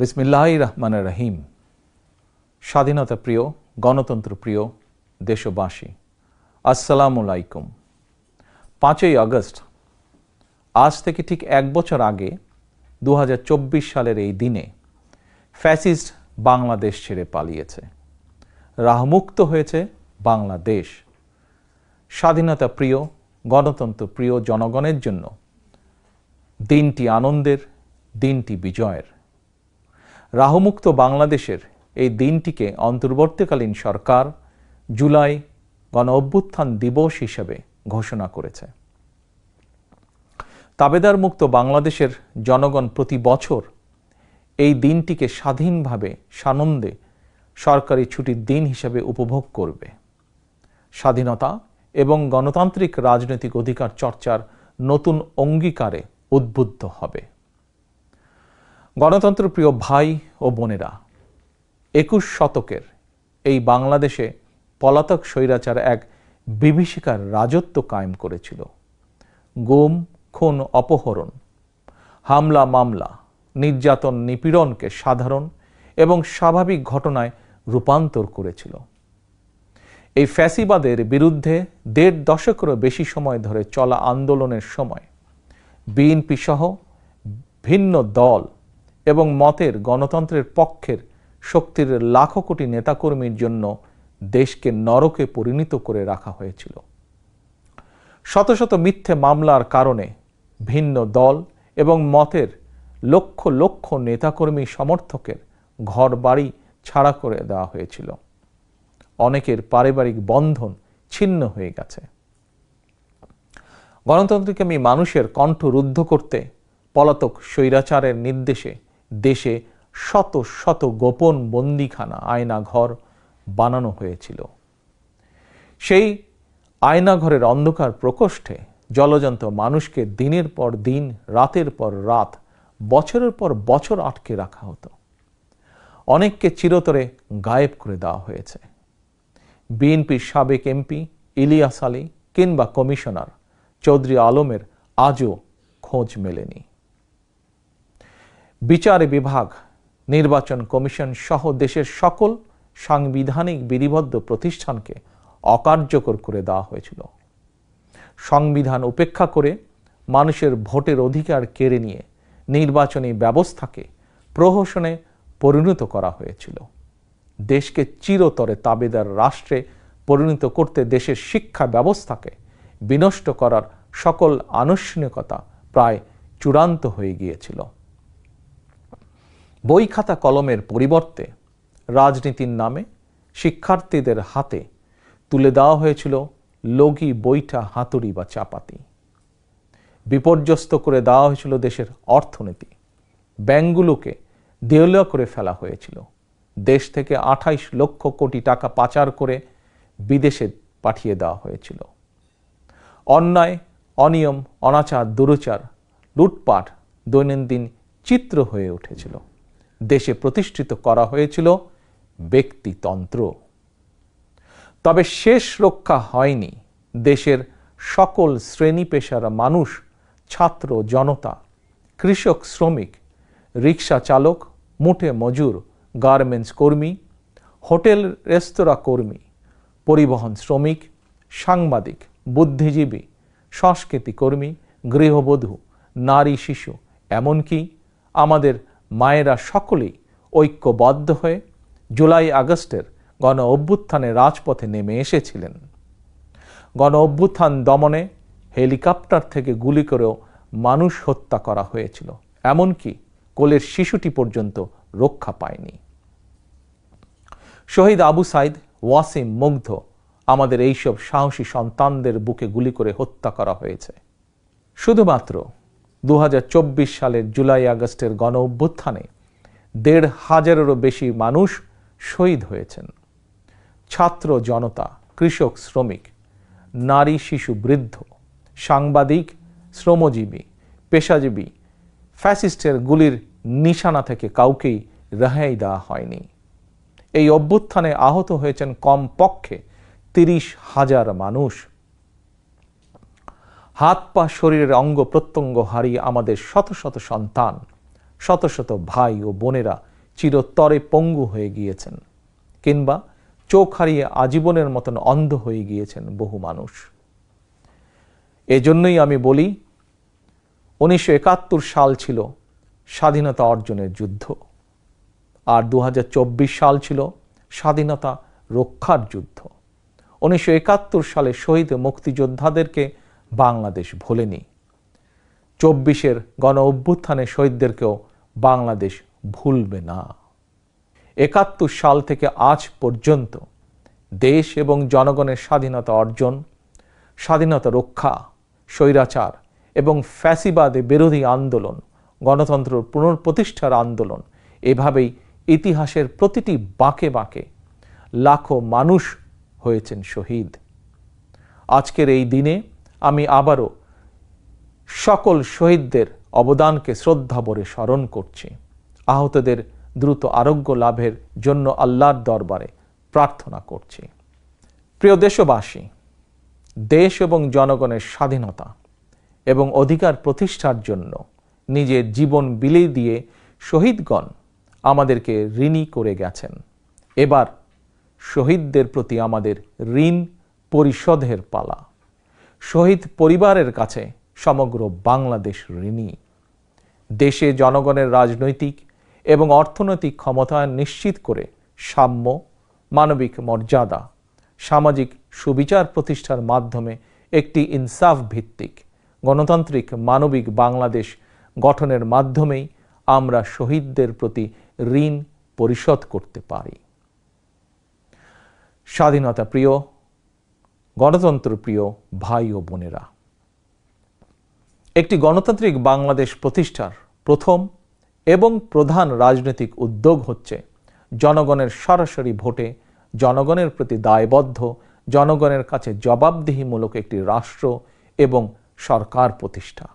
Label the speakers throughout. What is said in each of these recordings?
Speaker 1: বিসমিল্লাহির রহমানির রহিম। স্বাধীনতা প্রিয়, গণতন্ত্র প্রিয় দেশবাসী, আসসালামু আলাইকুম। 5ই আগস্ট, আজ থেকে ঠিক 1 বছর আগে 2024 সালের এই দিনে ফ্যাসিস্ট বাংলাদেশ ছেড়ে পালিয়েছে। রাহমুক্ত হয়েছে বাংলাদেশ। স্বাধীনতা প্রিয়, গণতন্ত্র প্রিয় জনগণের জন্য দিনটি আনন্দের, দিনটি বিজয়ের। রাহমুক্ত বাংলাদেশের এই দিনটিকে অন্তর্বর্তীকালীন সরকার জুলাই গণ অভ্যুত্থান দিবস হিসেবে ঘোষণা করেছে। তাবেদার মুক্ত বাংলাদেশের জনগণ প্রতি বছর এই দিনটিকে স্বাধীনভাবে সানন্দে সরকারি ছুটির দিন হিসেবে উপভোগ করবে। স্বাধীনতা এবং গণতান্ত্রিক রাজনৈতিক অধিকার চর্চার নতুন অঙ্গীকারে উদ্বুদ্ধ হবে। গণতন্ত্র প্রিয় ভাই ও বোনেরা, 21 শতকের এই বাংলাদেশে পলাতক স্বৈরাচার এক বিভীষিকার রাজত্ব কায়েম করেছিল। গুম, খুন, অপহরণ, হামলা, মামলা, নির্যাতন, নিপীড়নকে সাধারণ এবং স্বাভাবিক ঘটনায় রূপান্তর করেছিল। এই ফ্যাসিবাদের বিরুদ্ধে 1.5 দশকেরও বেশি সময় ধরে চলা আন্দোলনের সময় বিএনপি সহ ভিন্ন দল এবং মতের গণতন্ত্রের পক্ষের শক্তির লাখো কোটি নেতাকর্মীর জন্য দেশকে নরকে পরিণত করে রাখা হয়েছিল। শত শত মিথ্যে মামলার কারণে ভিন্ন দল এবং মতের লক্ষ লক্ষ নেতাকর্মী সমর্থকের ঘর বাড়ি ছাড়া করে দেওয়া হয়েছিল। অনেকের পারিবারিক বন্ধন ছিন্ন হয়ে গেছে। গণতন্ত্রকামী মানুষের কণ্ঠ রুদ্ধ করতে পলাতক স্বৈরাচারের নির্দেশে দেশে শত শত গোপন বন্দিখানা, আয়নাঘর বানানো হয়েছিল। সেই আয়নাঘরের অন্ধকার প্রকোষ্ঠে জলজন্ত মানুষকে দিনের পর দিন, রাতের পর রাত, বছরের পর বছর আটকে রাখা হতো। অনেককে চিরতরে গায়েব করে দেওয়া হয়েছে। বিএনপির সাবেক এমপি ইলিয়াস আলী কিংবা কমিশনার চৌধুরী আলমের আজও খোঁজ মেলেনি। বিচার বিভাগ, নির্বাচন কমিশন সহ দেশের সকল সাংবিধানিক বিধিবদ্ধ প্রতিষ্ঠানকে অকার্যকর করে দেওয়া হয়েছিল। সংবিধান উপেক্ষা করে মানুষের ভোটের অধিকার কেড়ে নিয়ে নির্বাচনী ব্যবস্থাকে প্রহসনে পরিণত করা হয়েছিল। দেশকে চিরতরে তাবেদার রাষ্ট্রে পরিণত করতে দেশের শিক্ষা ব্যবস্থাকে বিনষ্ট করার সকল আনুষ্ঠানিকতা প্রায় চূড়ান্ত হয়ে গিয়েছিল। বই খাতা কলমের পরিবর্তে রাজনীতির নামে শিক্ষার্থীদের হাতে তুলে দেওয়া হয়েছিল লগি, বৈঠা, হাতুড়ি বা চাপাতি। বিপর্যস্ত করে দেওয়া হয়েছিল দেশের অর্থনীতি। ব্যাংকগুলোকে দেউলিয়া করে ফেলা হয়েছিল। দেশ থেকে 28 লক্ষ কোটি টাকা পাচার করে বিদেশে পাঠিয়ে দেওয়া হয়েছিল। অন্যায়, অনিয়ম, অনাচার, দুরাচার, লুটপাট দৈনন্দিন চিত্র হয়ে উঠেছিল। দেশে প্রতিষ্ঠিত করা হয়েছিল ব্যক্তিতন্ত্র। তবে শেষ রক্ষা হয়নি দেশের সকল শ্রেণী পেশার মানুষ, ছাত্র জনতা, কৃষক, শ্রমিক, রিক্সা চালক, মুঠে মজুর, গার্মেন্টস কর্মী, হোটেল রেস্তোরাঁ কর্মী, পরিবহন শ্রমিক, সাংবাদিক, বুদ্ধিজীবী, সংস্কৃতি কর্মী, গৃহবধূ, নারী, শিশু, এমনকি আমাদের মায়েরা সকলেই ঐক্যবদ্ধ হয়ে জুলাই আগস্টের গণ অভ্যুত্থানে রাজপথে নেমে এসেছিলেন। গণ অভ্যুত্থান দমনে হেলিকপ্টার থেকে গুলি করেও মানুষ হত্যা করা হয়েছিল। এমনকি কোলের শিশুটি পর্যন্ত রক্ষা পায়নি। শহীদ আবু সাইদ, ওয়াসিম, মুগ্ধ, আমাদের এইসব সাহসী সন্তানদের বুকে গুলি করে হত্যা করা হয়েছে। শুধুমাত্র 2024 সালের জুলাই আগস্টের গণ অভ্যুত্থানে 1,500-এরও বেশি মানুষ শহীদ হয়েছেন। ছাত্র জনতা, কৃষক, শ্রমিক, নারী, শিশু, বৃদ্ধ, সাংবাদিক, শ্রমজীবী, পেশাজীবী, ফ্যাসিস্টের গুলির নিশানা থেকে কাউকেই রেহাই দেওয়া হয়নি। এই অভ্যুত্থানে আহত হয়েছেন কমপক্ষে 30,000 মানুষ। হাত পা, শরীরের অঙ্গ প্রত্যঙ্গ হারিয়ে আমাদের শত শত সন্তান, শত শত ভাই ও বোনেরা চিরতরে পঙ্গু হয়ে গিয়েছেন, কিংবা চোখ হারিয়ে আজীবনের মতন অন্ধ হয়ে গিয়েছেন বহু মানুষ। এজন্যই আমি বলি, 1971 সাল ছিল স্বাধীনতা অর্জনের যুদ্ধ, আর 2024 সাল ছিল স্বাধীনতা রক্ষার যুদ্ধ। 1971 সালে শহীদ মুক্তিযোদ্ধাদেরকে বাংলাদেশ ভোলেনি। 24-এর গণ অভ্যুত্থানে শহীদদেরকেও বাংলাদেশ ভুলবে না। 71 সাল থেকে আজ পর্যন্ত দেশ এবং জনগণের স্বাধীনতা অর্জন, স্বাধীনতা রক্ষা, স্বৈরাচার এবং ফ্যাসিবাদ বিরোধী আন্দোলন, গণতন্ত্র পুনঃপ্রতিষ্ঠার আন্দোলন, এভাবেই ইতিহাসের প্রতিটি বাঁকে বাঁকে লাখো মানুষ হয়েছেন শহীদ। আজকের এই দিনে আমি আবারও সকল শহীদদের অবদানকে শ্রদ্ধাভরে স্মরণ করছি। আহতদের দ্রুত আরোগ্য লাভের জন্য আল্লাহর দরবারে প্রার্থনা করছি। প্রিয় দেশবাসী, দেশ এবং জনগণের স্বাধীনতা এবং অধিকার প্রতিষ্ঠার জন্য নিজের জীবন বিলিয়ে দিয়ে শহীদগণ আমাদেরকে ঋণী করে গেছেন। এবার শহীদদের প্রতি আমাদের ঋণ পরিশোধের পালা। শহীদ পরিবারের কাছে সমগ্র বাংলাদেশ ঋণী। দেশে জনগণের রাজনৈতিক এবং অর্থনৈতিক ক্ষমতায়ন নিশ্চিত করে সাম্য, মানবিক মর্যাদা, সামাজিক সুবিচার প্রতিষ্ঠার মাধ্যমে একটি ইনসাফ ভিত্তিক গণতান্ত্রিক মানবিক বাংলাদেশ গঠনের মাধ্যমেই আমরা শহীদদের প্রতি ঋণ পরিশোধ করতে পারি। স্বাধীনতা প্রিয়, গণতন্ত্র প্রিয় ভাই ও বোনেরা, একটি গণতান্ত্রিক বাংলাদেশ প্রতিষ্ঠার প্রথম এবং প্রধান রাজনৈতিক উদ্যোগ হচ্ছে জনগণের সরাসরি ভোটে জনগণের প্রতি দায়বদ্ধ, জনগণের কাছে জবাবদিহিমূলক একটি রাষ্ট্র এবং সরকার প্রতিষ্ঠা।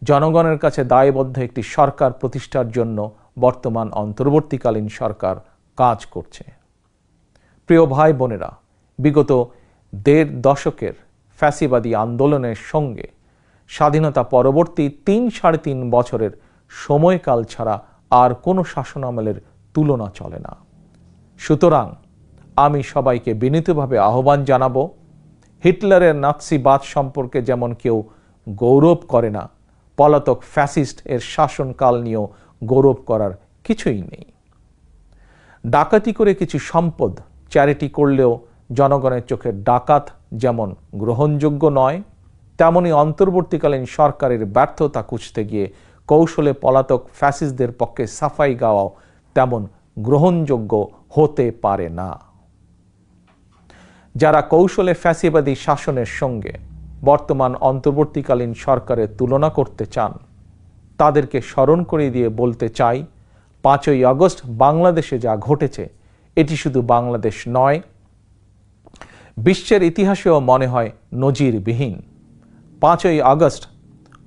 Speaker 1: জনগণের কাছে দায়বদ্ধ একটি সরকার প্রতিষ্ঠার জন্য বর্তমান অন্তর্বর্তীকালীন সরকার কাজ করছে। প্রিয় ভাই বোনেরা, বিগত 1.5 দশকের ফ্যাসিবাদী আন্দোলনের সঙ্গে স্বাধীনতা পরবর্তী 3-3.5 বছরের সময়কাল ছাড়া আর কোনো শাসনামলের তুলনা চলে না। সুতরাং আমি সবাইকে বিনীতভাবে আহ্বান জানাবো, হিটলারের নাৎসিবাদ সম্পর্কে যেমন কেউ গৌরব করে না, পলাতক ফ্যাসিস্ট এর শাসনকাল নিয়েও গৌরব করার কিছুই নেই। ডাকাতি করে কিছু সম্পদ চ্যারিটি করলেও জনগণের চোখে ডাকাত যেমন গ্রহণযোগ্য নয়, তেমনি অন্তর্বর্তীকালীন সরকারের ব্যর্থতা খুঁজতে গিয়ে কৌশলে পলাতক ফ্যাসিস্টদের পক্ষে সাফাই গাওয়াও তেমন গ্রহণযোগ্য হতে পারে না। যারা কৌশলে ফ্যাসিবাদী শাসনের সঙ্গে বর্তমান অন্তর্বর্তীকালীন সরকারের তুলনা করতে চান, তাদেরকে স্মরণ করিয়ে দিয়ে বলতে চাই, 5ই আগস্ট বাংলাদেশে যা ঘটেছে এটি শুধু বাংলাদেশ নয়, বিশ্বের ইতিহাসেও মনে হয় নজিরবিহীন। 5ই আগস্ট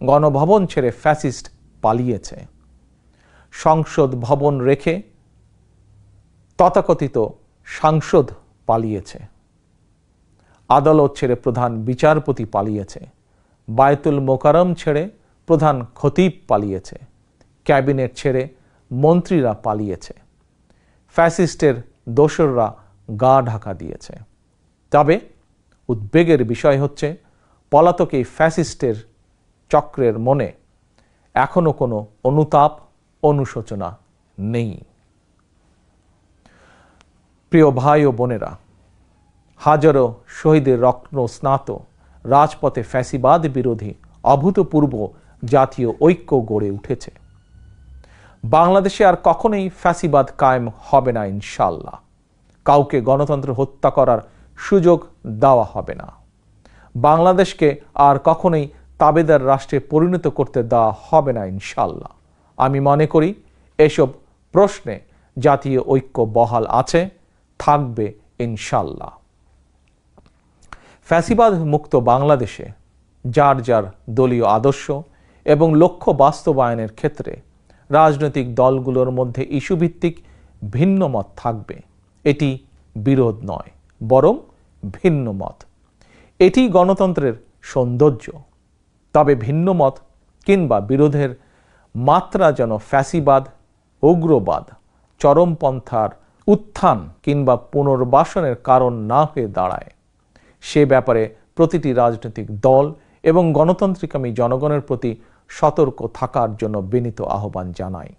Speaker 1: গণভবন ছেড়ে ফ্যাসিস্ট পালিয়েছে। সংসদ ভবন রেখে তথাকথিত সাংসদ পালিয়েছে। আদালত ছেড়ে প্রধান বিচারপতি পালিয়েছে। বায়তুল মোকাররম ছেড়ে প্রধান খতিব পালিয়েছে। ক্যাবিনেট ছেড়ে মন্ত্রীরা পালিয়েছে। ফ্যাসিস্টের দোসররা গা ঢাকা দিয়েছে। তবে উদ্বেগের বিষয় হচ্ছে, পলাতক এই ফ্যাসিস্টের চক্রের মনে এখনো কোনো অনুতাপ, অনুশোচনা নেই। প্রিয় ভাই ও বোনেরা, হাজারো শহীদের রত্ন স্নাত রাজপথে ফ্যাসিবাদ বিরোধী অভূতপূর্ব জাতীয় ঐক্য গড়ে উঠেছে। বাংলাদেশে আর কখনোই ফ্যাসিবাদ কায়েম হবে না ইনশাআল্লাহ। কাউকে গণতন্ত্র হত্যা করার সুযোগ দেওয়া হবে না। বাংলাদেশকে আর কখনোই তাবেদার রাষ্ট্রে পরিণত করতে দেওয়া হবে না ইনশাআল্লাহ। আমি মনে করি এসব প্রশ্নে জাতীয় ঐক্য বহাল আছে, থাকবে ইনশাআল্লাহ। ফ্যাসিবাদ মুক্ত বাংলাদেশে যার যার দলীয় আদর্শ এবং লক্ষ্য বাস্তবায়নের ক্ষেত্রে রাজনৈতিক দলগুলোর মধ্যে ইস্যুভিত্তিক ভিন্ন মত থাকবে। এটি বিরোধ নয়, বরং ভিন্ন মত। এটি গণতন্ত্রের সৌন্দর্য। তবে ভিন্ন মত কিংবা বিরোধের মাত্রা যেন ফ্যাসিবাদ, উগ্রবাদ, চরমপন্থার উত্থান কিংবা পুনর্বাসনের কারণ না হয়ে দাঁড়ায়, সে ব্যাপারে প্রতিটি রাজনৈতিক দল এবং গণতান্ত্রিকামী জনগণের প্রতি সতর্ক থাকার জন্য বিনীত আহ্বান জানাই।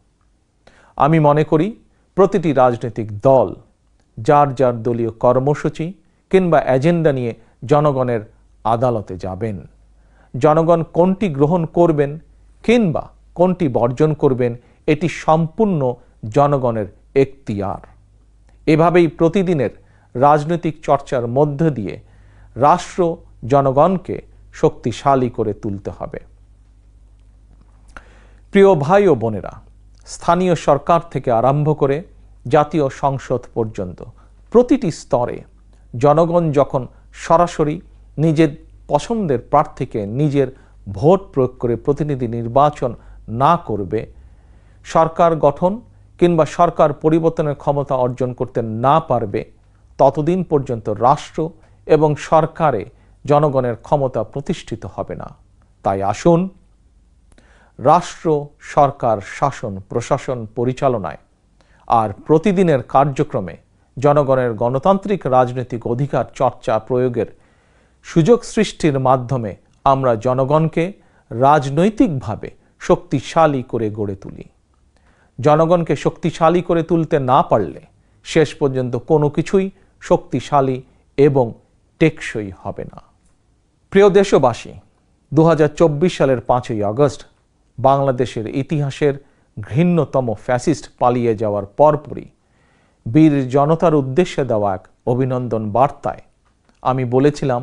Speaker 1: আমি মনে করি প্রতিটি রাজনৈতিক দল যার যার দলীয় কর্মসূচি কিংবা এজেন্ডা নিয়ে জনগণের আদালতে যাবেন। জনগণ কোনটি গ্রহণ করবেন কিংবা কোনটি বর্জন করবেন এটি সম্পূর্ণ জনগণের এখতিয়ার। এভাবেই প্রতিদিনের রাজনৈতিক চর্চার মধ্য দিয়ে রাষ্ট্র জনগণকে শক্তিশালী করে তুলতে হবে। প্রিয় ভাই ও বোনেরা, স্থানীয় সরকার থেকে আরম্ভ করে জাতীয় সংসদ পর্যন্ত প্রতিটি স্তরে জনগণ যখন সরাসরি নিজের পছন্দের প্রার্থীকে নিজের ভোট প্রয়োগ করে প্রতিনিধি নির্বাচন না করবে, সরকার গঠন কিংবা সরকার পরিবর্তনের ক্ষমতা অর্জন করতে না পারবে, ততদিন পর্যন্ত রাষ্ট্র এবং সরকারে জনগণের ক্ষমতা প্রতিষ্ঠিত হবে না। তাই আসুন রাষ্ট্র, সরকার, শাসন, প্রশাসন পরিচালনায় আর প্রতিদিনের কার্যক্রমে জনগণের গণতান্ত্রিক রাজনৈতিক অধিকার চর্চা প্রয়োগের সুযোগ সৃষ্টির মাধ্যমে আমরা জনগণকে রাজনৈতিকভাবে শক্তিশালী করে গড়ে তুলি। জনগণকে শক্তিশালী করে তুলতে না পারলে শেষ পর্যন্ত কোনো কিছুই শক্তিশালী এবং টেকসই হবে না। প্রিয় দেশবাসী, 2024 সালের 5ই আগস্ট বাংলাদেশের ইতিহাসের ঘৃণ্যতম ফ্যাসিস্ট পালিয়ে যাওয়ার পরপরই বীর জনতার উদ্দেশ্যে দেওয়া এক অভিনন্দন বার্তায় আমি বলেছিলাম,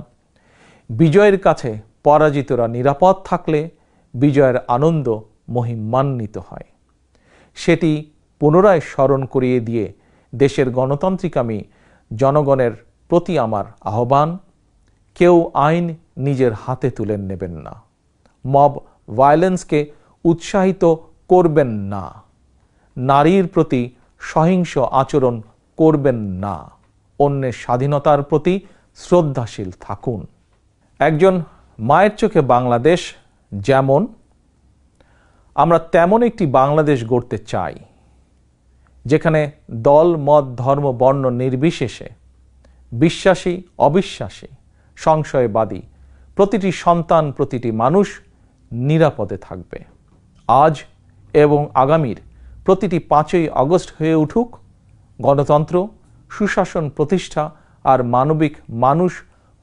Speaker 1: বিজয়ের কাছে পরাজিতরা নিরাপদ থাকলে বিজয়ের আনন্দ মহিমান্বিত হয়। সেটি পুনরায় স্মরণ করিয়ে দিয়ে দেশের গণতান্ত্রিকামী জনগণের প্রতি আমার আহ্বান, কেউ আইন নিজের হাতে তুলে নেবেন না, মব ভায়োলেন্সকে উৎসাহিত করবেন না, নারীর প্রতি সহিংস আচরণ করবেন না, অন্যের স্বাধীনতার প্রতি শ্রদ্ধাশীল থাকুন। একজন মায়ের চোখে বাংলাদেশ যেমন, আমরা তেমন একটি বাংলাদেশ গড়তে চাই যেখানে দল, মত, ধর্ম, বর্ণ নির্বিশেষে বিশ্বাসী, অবিশ্বাসী, সংশয়বাদী প্রতিটি সন্তান, প্রতিটি মানুষ নিরাপদে থাকবে। আজ এবং আগামীর প্রতিটি 5ই আগস্ট হয়ে উঠুক গণতন্ত্র, সুশাসন প্রতিষ্ঠা আর মানবিক মানুষ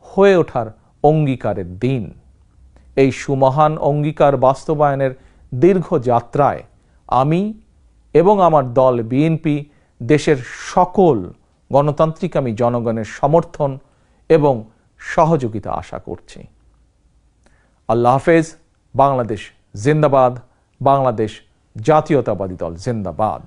Speaker 1: হয়ে ওঠার অঙ্গীকারের দিন। এই সুমহান অঙ্গীকার বাস্তবায়নের দীর্ঘ যাত্রায় আমি এবং আমার দল বিএনপি দেশের সকল গণতান্ত্রিকামী জনগণের সমর্থন এবং সহযোগিতা আশা করছি। আল্লাহ হাফেজ। বাংলাদেশ জিন্দাবাদ। বাংলাদেশ জাতীয়তাবাদী দল জিন্দাবাদ।